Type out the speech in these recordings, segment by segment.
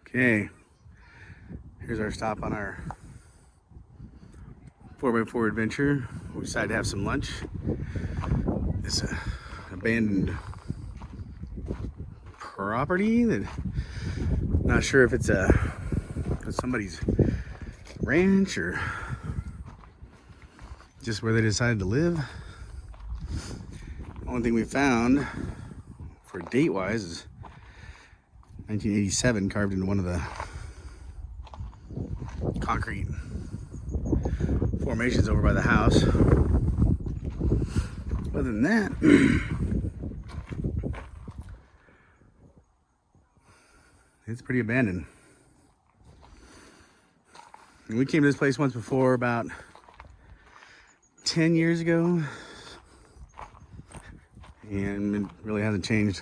Okay, here's our stop on our 4x4 adventure. We decided to have some lunch. It's an abandoned property that not sure if it's somebody's ranch or just where they decided to live. Only thing we found for date wise is 1987 carved into one of the concrete formations over by the house. Other than that, it's pretty abandoned. And we came to this place once before, about 10 years ago, and it really hasn't changed.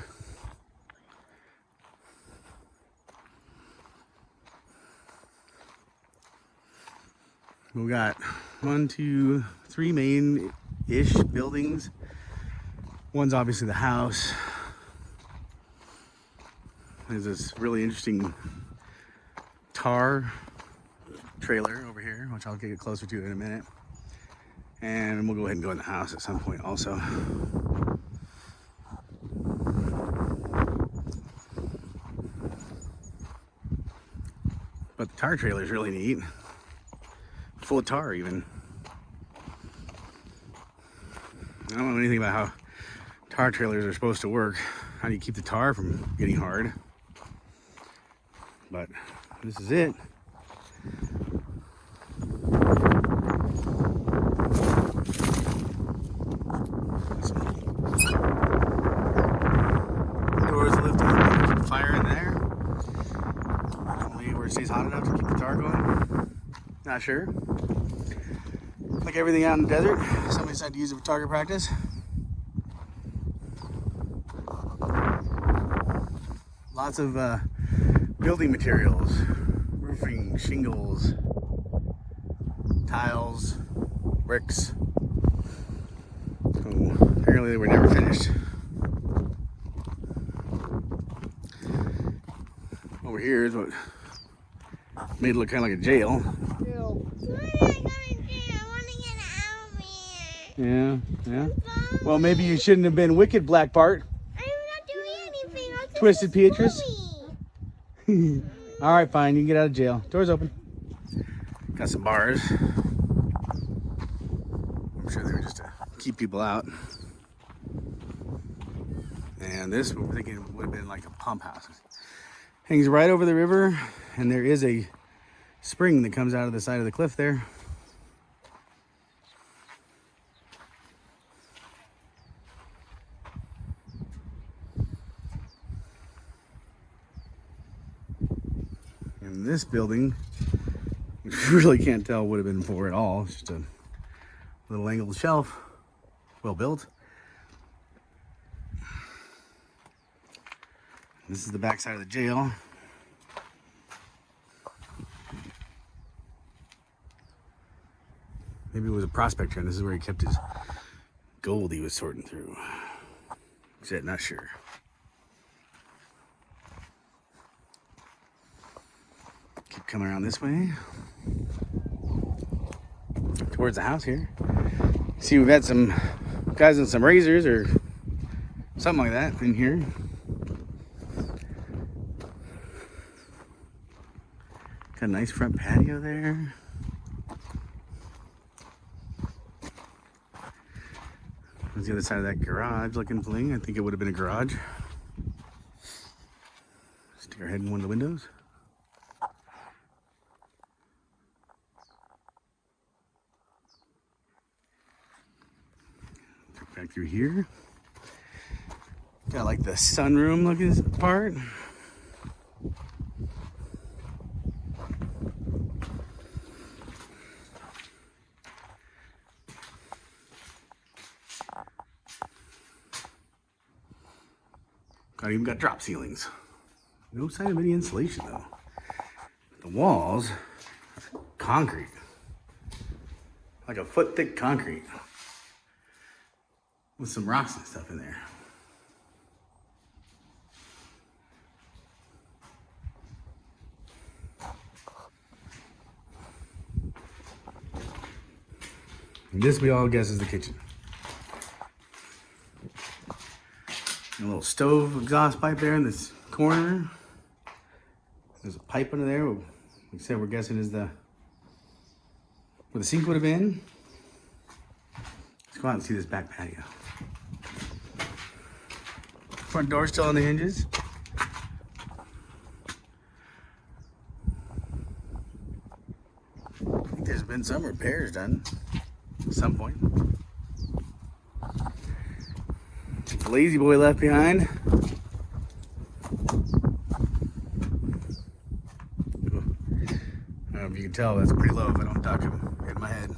We got 1, 2, 3 main-ish buildings. One's obviously the house. There's this really interesting tar trailer over here, which I'll get closer to in a minute. And we'll go ahead and go in the house at some point also. But the tar trailer is really neat. Full of tar even. I don't know anything about how tar trailers are supposed to work. How do you keep the tar from getting hard? But this is it. Doors lift up, keep the fire in there. Only where it stays hot enough to keep the tar going. Not sure. Like everything out in the desert, somebody decided to use it for target practice. Lots of building materials, roofing, shingles, tiles, bricks. So apparently they were never finished. Over here is what made it look kind of like a jail. Yeah. Well, maybe you shouldn't have been wicked, Black Bart. I'm not doing anything. Twisted Beatrice. All right, fine. You can get out of jail. Door's open. Got some bars. I'm sure they were just to keep people out. And this, we're thinking, would have been like a pump house. Hangs right over the river, and there is a spring that comes out of the side of the cliff there. And this building, you really can't tell what it would have been for at all. It's just a little angled shelf, well built. This is the back side of the jail. Maybe it was a prospector, and this is where he kept his gold he was sorting through. Except not sure. Keep coming around this way towards the house here. See, we've had some guys with some razors or something like that in here. Got a nice front patio there. There's the other side of that garage looking thing. I think it would have been a garage. Stick our head in one of the windows. Back through here. Got like the sunroom looking part. Even got drop ceilings. No sign of any insulation though. The walls are concrete. Like a foot thick concrete. With some rocks and stuff in there. And this we all guess is the kitchen. A little stove exhaust pipe there in this corner. There's a pipe under there. Like I said, we're guessing is where the sink would have been. Let's go out and see this back patio. Front door still on the hinges. I think there's been some repairs done at some point. Lazy boy left behind. I don't know if you can tell, that's pretty low if I don't duck him. Hit my head.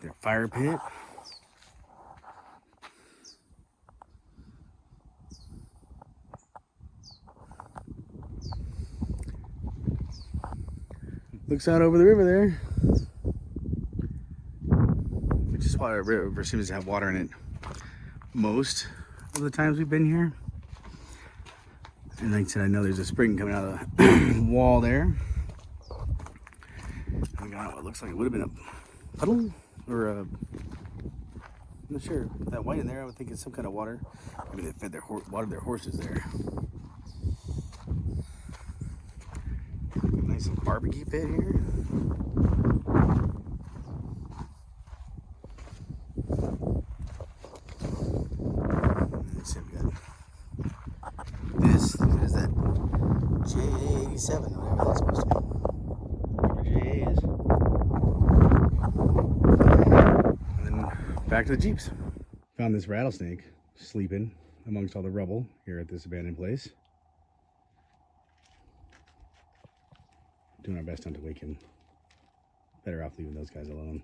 Their fire pit. Looks out over the river there. Which is why the river seems to have water in it most of the times we've been here. And like I said, I know there's a spring coming out of the wall there. We got what looks like it would have been a puddle or a, I'm not sure. That white in there, I would think it's some kind of water. Maybe they fed watered their horses there. Nice little barbecue pit here. Let's see, we got this. Is that J87, whatever that's supposed to be. Whatever JA is. And then back to the Jeeps. Found this rattlesnake sleeping amongst all the rubble here at this abandoned place. Doing our best not to wake him. Better off leaving those guys alone.